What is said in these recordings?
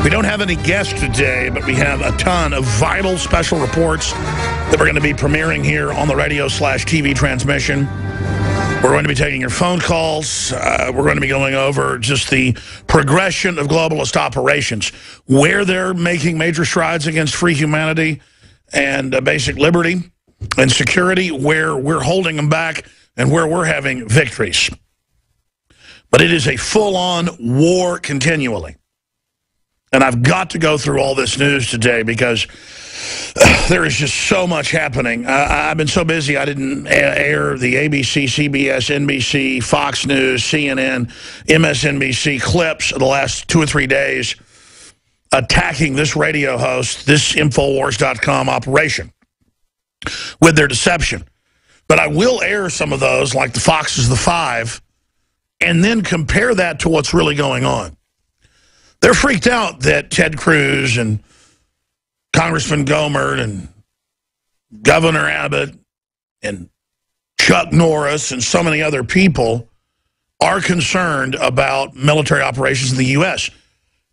We don't have any guests today, but we have a ton of vital special reports that we're going to be premiering here on the radio/TV transmission. We're going to be taking your phone calls. We're going to be going over just the progression of globalist operations, where they're making major strides against free humanity and basic liberty and security, where we're holding them back and where we're having victories. But it is a full-on war continually. And I've got to go through all this news today because there is just so much happening. I've been so busy I didn't air the ABC, CBS, NBC, Fox News, CNN, MSNBC clips of the last 2 or 3 days attacking this radio host, this Infowars.com operation with their deception. But I will air some of those, like the Fox's The Five, and then compare that to what's really going on. They're freaked out that Ted Cruz and Congressman Gohmert and Governor Abbott and Chuck Norris and so many other people are concerned about military operations in the U.S.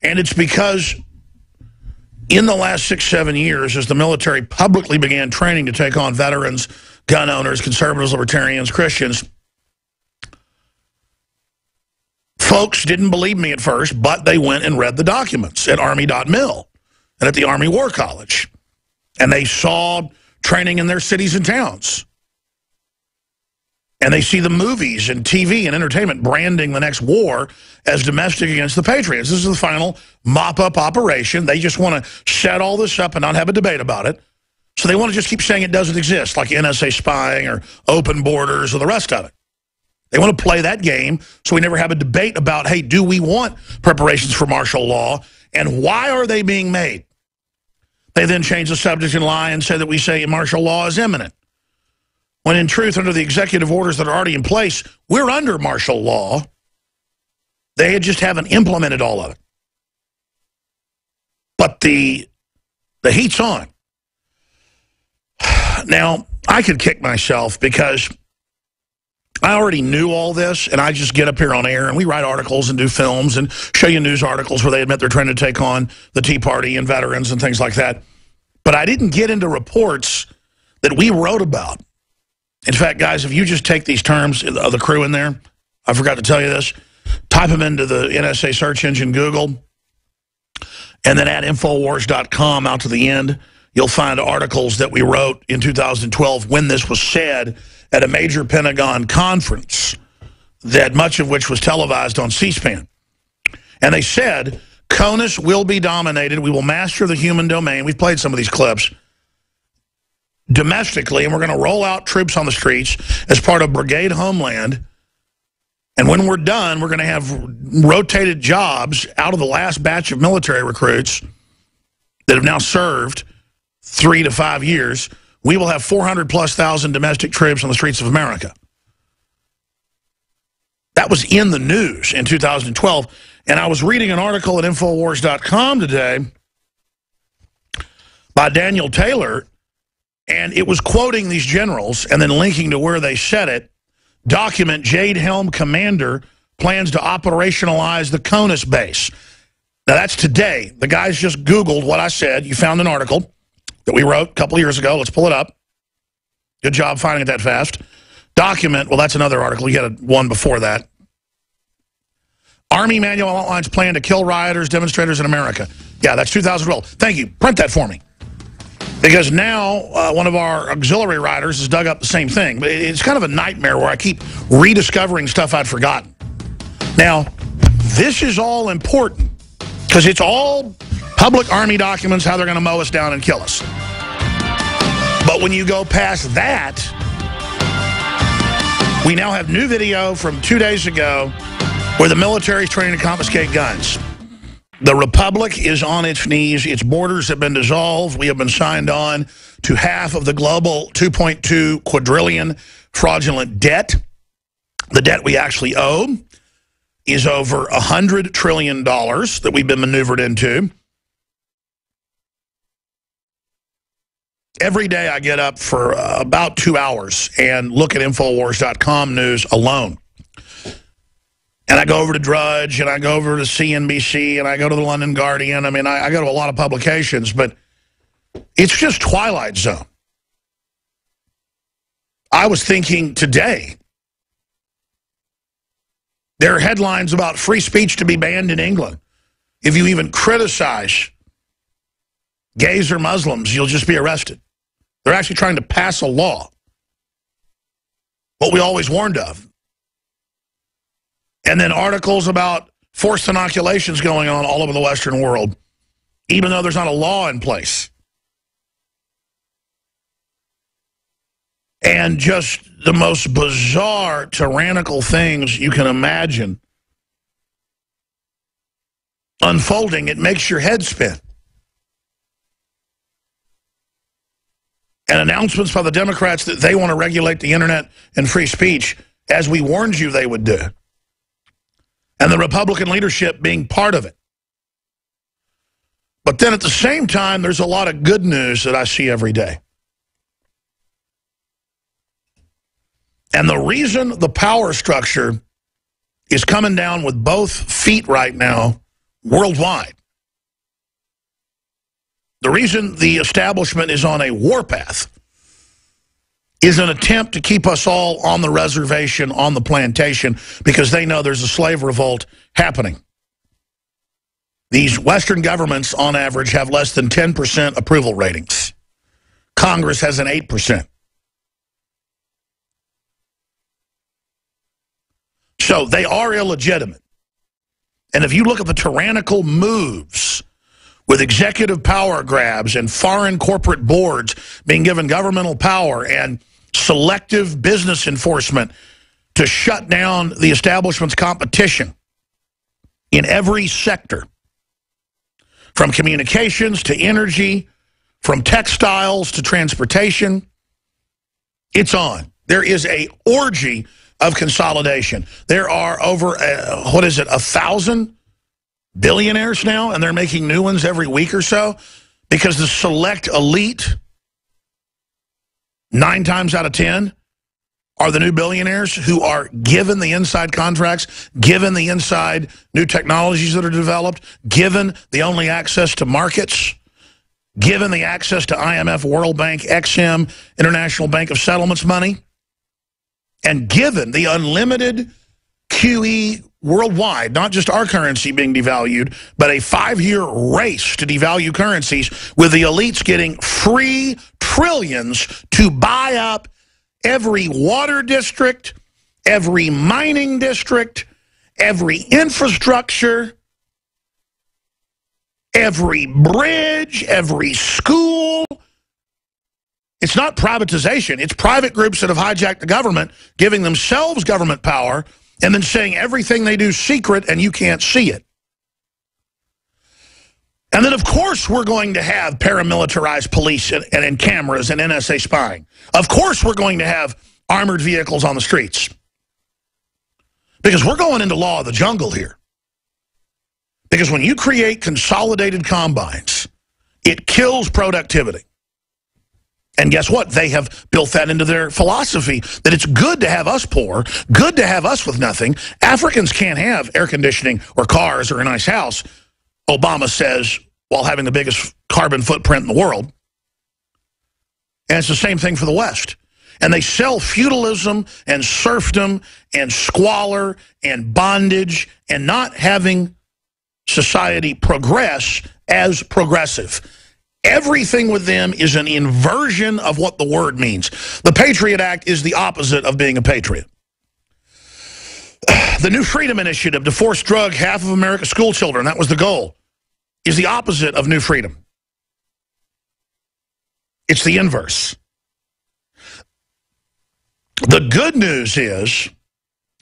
And it's because in the last 6-7 years, as the military publicly began training to take on veterans, gun owners, conservatives, libertarians, Christians, folks didn't believe me at first, but they went and read the documents at Army.mil and at the Army War College. And they saw training in their cities and towns. And they see the movies and TV and entertainment branding the next war as domestic against the Patriots. This is the final mop-up operation. They just want to set all this up and not have a debate about it. So they want to just keep saying it doesn't exist, like NSA spying or open borders or the rest of it. They want to play that game so we never have a debate about, hey, do we want preparations for martial law, and why are they being made? They then change the subject and lie and say that we say martial law is imminent. When in truth, under the executive orders that are already in place, we're under martial law. They just haven't implemented all of it. But the heat's on. Now, I could kick myself because I already knew all this, and I just get up here on air, and we write articles and do films and show you news articles where they admit they're trying to take on the Tea Party and veterans and things like that. But I didn't get into reports that we wrote about. In fact, guys, if you just take these terms of the crew in there, I forgot to tell you this, type them into the NSA search engine Google, and then add Infowars.com out to the end, you'll find articles that we wrote in 2012 when this was said at a major Pentagon conference, that much of which was televised on C-SPAN. And they said, CONUS will be dominated. We will master the human domain. We've played some of these clips domestically, and we're going to roll out troops on the streets as part of Brigade Homeland. And when we're done, we're going to have rotated jobs out of the last batch of military recruits that have now served 3 to 5 years. We will have 400,000+ domestic troops on the streets of America. That was in the news in 2012. And I was reading an article at Infowars.com today by Daniel Taylor, and it was quoting these generals and then linking to where they said it. Document Jade Helm Commander plans to operationalize the CONUS base. Now, that's today. The guys just Googled what I said. You found an article that we wrote a couple of years ago. Let's pull it up. Good job finding it that fast. Document, well, that's another article. You had one before that. Army manual outlines plan to kill rioters, demonstrators in America. Yeah, that's 2012. Thank you. Print that for me. Because now one of our auxiliary riders has dug up the same thing. But it's kind of a nightmare where I keep rediscovering stuff I'd forgotten. Now, this is all important because it's all public Army documents, how they're going to mow us down and kill us. But when you go past that, we now have new video from 2 days ago where the military is training to confiscate guns. The Republic is on its knees. Its borders have been dissolved. We have been signed on to half of the global 2.2 quadrillion fraudulent debt. The debt we actually owe is over $100 trillion that we've been maneuvered into. Every day I get up for about 2 hours and look at Infowars.com news alone. And I go over to Drudge, and I go over to CNBC, and I go to the London Guardian. I mean, I go to a lot of publications, but it's just Twilight Zone. I was thinking today, there are headlines about free speech to be banned in England. If you even criticize gays or Muslims, you'll just be arrested. They're actually trying to pass a law. What we always warned of. And then articles about forced inoculations going on all over the Western world, even though there's not a law in place. And just the most bizarre, tyrannical things you can imagine unfolding. It makes your head spin. And announcements by the Democrats that they want to regulate the internet and free speech, as we warned you they would do. And the Republican leadership being part of it. But then at the same time, there's a lot of good news that I see every day. And the reason the power structure is coming down with both feet right now worldwide, the reason the establishment is on a warpath is an attempt to keep us all on the reservation, on the plantation, because they know there's a slave revolt happening. These Western governments, on average, have less than 10% approval ratings. Congress has an 8%. So they are illegitimate. And if you look at the tyrannical moves with executive power grabs and foreign corporate boards being given governmental power and selective business enforcement to shut down the establishment's competition in every sector, from communications to energy, from textiles to transportation, it's on. There is a orgy of consolidation. There are over, 1,000 billionaires now, and they're making new ones every week or so, because the select elite, 9 times out of 10, are the new billionaires who are given the inside contracts, given the inside new technologies that are developed, given the only access to markets, given the access to IMF, World Bank, XM, International Bank of Settlements money, and given the unlimited QE worldwide, not just our currency being devalued, but a 5-year race to devalue currencies, with the elites getting free trillions to buy up every water district, every mining district, every infrastructure, every bridge, every school. It's not privatization. It's private groups that have hijacked the government, giving themselves government power, and then saying everything they do is secret and you can't see it. And then, of course, we're going to have paramilitarized police and cameras and NSA spying. Of course, we're going to have armored vehicles on the streets. Because we're going into law of the jungle here. Because when you create consolidated combines, it kills productivity. And guess what? They have built that into their philosophy, that it's good to have us poor, good to have us with nothing. Africans can't have air conditioning or cars or a nice house, Obama says, while having the biggest carbon footprint in the world. And it's the same thing for the West. And they sell feudalism and serfdom and squalor and bondage and not having society progress as progressive. Everything with them is an inversion of what the word means. The Patriot Act is the opposite of being a patriot. The New Freedom Initiative to force drug half of America's school children, that was the goal, is the opposite of New Freedom. It's the inverse. The good news is,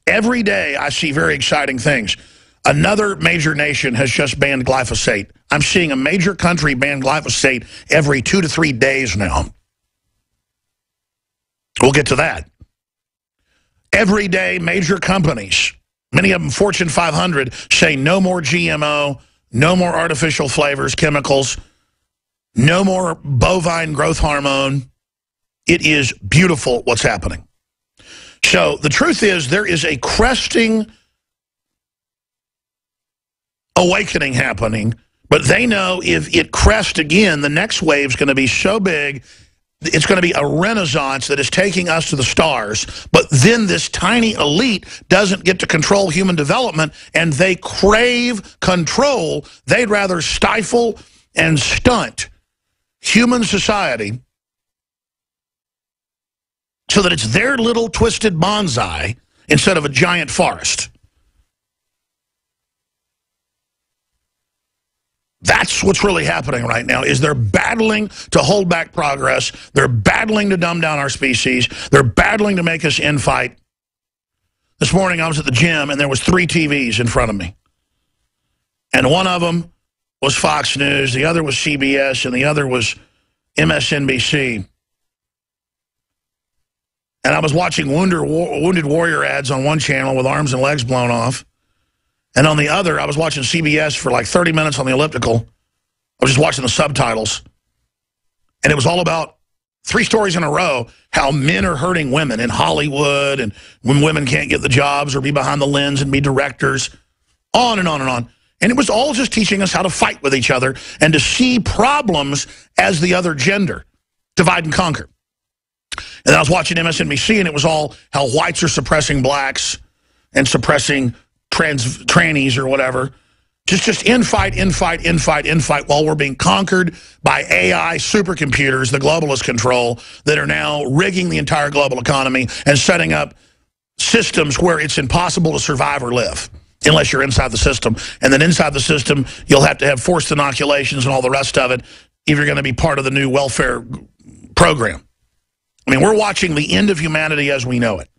every day I see very exciting things. Another major nation has just banned glyphosate. I'm seeing a major country ban glyphosate every 2 to 3 days now. We'll get to that. Every day, major companies, many of them Fortune 500, say no more GMO, no more artificial flavors, chemicals, no more bovine growth hormone. It is beautiful what's happening. So the truth is, there is a cresting awakening happening, but they know if it crests again, the next wave is going to be so big, it's going to be a renaissance that is taking us to the stars. But then this tiny elite doesn't get to control human development, and they crave control. They'd rather stifle and stunt human society so that it's their little twisted bonsai instead of a giant forest. That's what's really happening right now, is they're battling to hold back progress. They're battling to dumb down our species. They're battling to make us infight. This morning I was at the gym, and there was 3 TVs in front of me. And one of them was Fox News, the other was CBS, and the other was MSNBC. And I was watching Wounded Warrior ads on one channel with arms and legs blown off. And on the other, I was watching CBS for like 30 minutes on the elliptical. I was just watching the subtitles. And it was all about 3 stories in a row, how men are hurting women in Hollywood, and when women can't get the jobs or be behind the lens and be directors, on and on and on. And it was all just teaching us how to fight with each other and to see problems as the other gender, divide and conquer. And then I was watching MSNBC, and it was all how whites are suppressing blacks and suppressing trannies or whatever. Just infight while we're being conquered by AI supercomputers, the globalist control, that are now rigging the entire global economy and setting up systems where it's impossible to survive or live unless you're inside the system. And then inside the system, you'll have to have forced inoculations and all the rest of it if you're going to be part of the new welfare program. I mean, we're watching the end of humanity as we know it.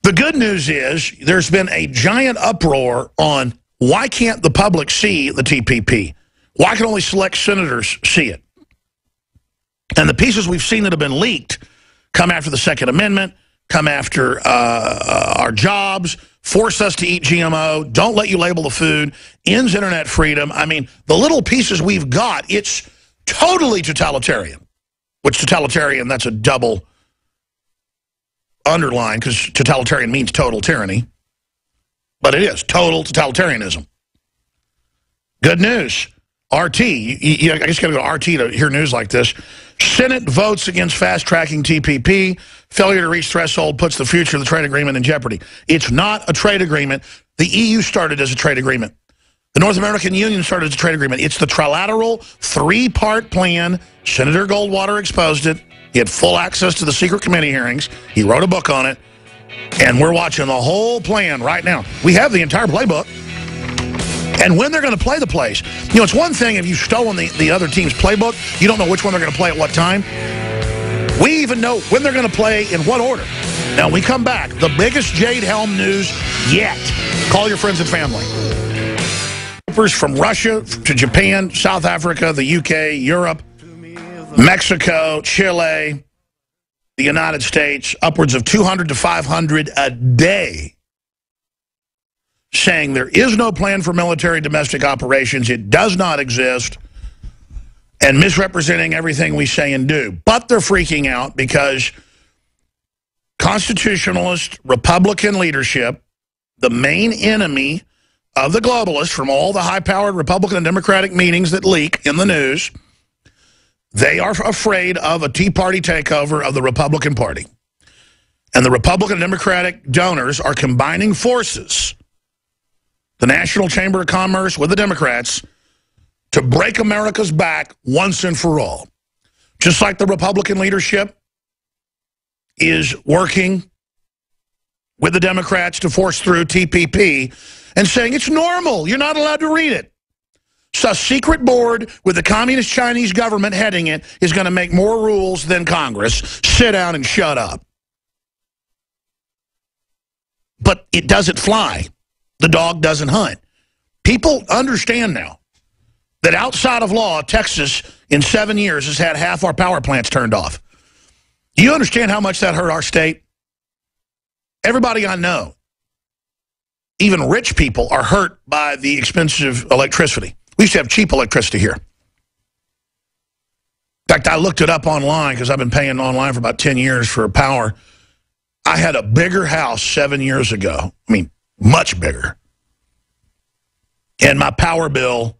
The good news is there's been a giant uproar on why can't the public see the TPP? Why can only select senators see it? And the pieces we've seen that have been leaked come after the Second Amendment, come after our jobs, force us to eat GMO, don't let you label the food, ends internet freedom. I mean, the little pieces we've got, it's totally totalitarian. Which totalitarian, that's a double underline, because totalitarian means total tyranny. But it is total totalitarianism. Good news. RT, I guess you got to go to RT to hear news like this. Senate votes against fast-tracking TPP. Failure to reach threshold puts the future of the trade agreement in jeopardy. It's not a trade agreement. The EU started as a trade agreement. The North American Union started as a trade agreement. It's the trilateral 3-part plan. Senator Goldwater exposed it. He had full access to the secret committee hearings. He wrote a book on it. And we're watching the whole plan right now. We have the entire playbook. And when they're going to play the plays. You know, it's one thing if you've stolen the other team's playbook, you don't know which one they're going to play at what time. We even know when they're going to play in what order. Now, when we come back, the biggest Jade Helm news yet. Call your friends and family. From Russia to Japan, South Africa, the UK, Europe, Mexico, Chile, the United States, upwards of 200 to 500 a day, saying there is no plan for military domestic operations. It does not exist, and misrepresenting everything we say and do. But they're freaking out because constitutionalist Republican leadership, the main enemy of the globalists from all the high-powered Republican and Democratic meetings that leak in the news, they are afraid of a Tea Party takeover of the Republican Party. And the Republican and Democratic donors are combining forces, the National Chamber of Commerce with the Democrats, to break America's back once and for all. Just like the Republican leadership is working with the Democrats to force through TPP and saying it's normal, you're not allowed to read it. So a secret board with the communist Chinese government heading it is going to make more rules than Congress. Sit down and shut up. But it doesn't fly. The dog doesn't hunt. People understand now that outside of law, Texas in 7 years has had half our power plants turned off. Do you understand how much that hurt our state? Everybody I know, even rich people, are hurt by the expensive electricity. We used to have cheap electricity here. In fact, I looked it up online because I've been paying online for about 10 years for power. I had a bigger house 7 years ago. I mean, much bigger. and my power bill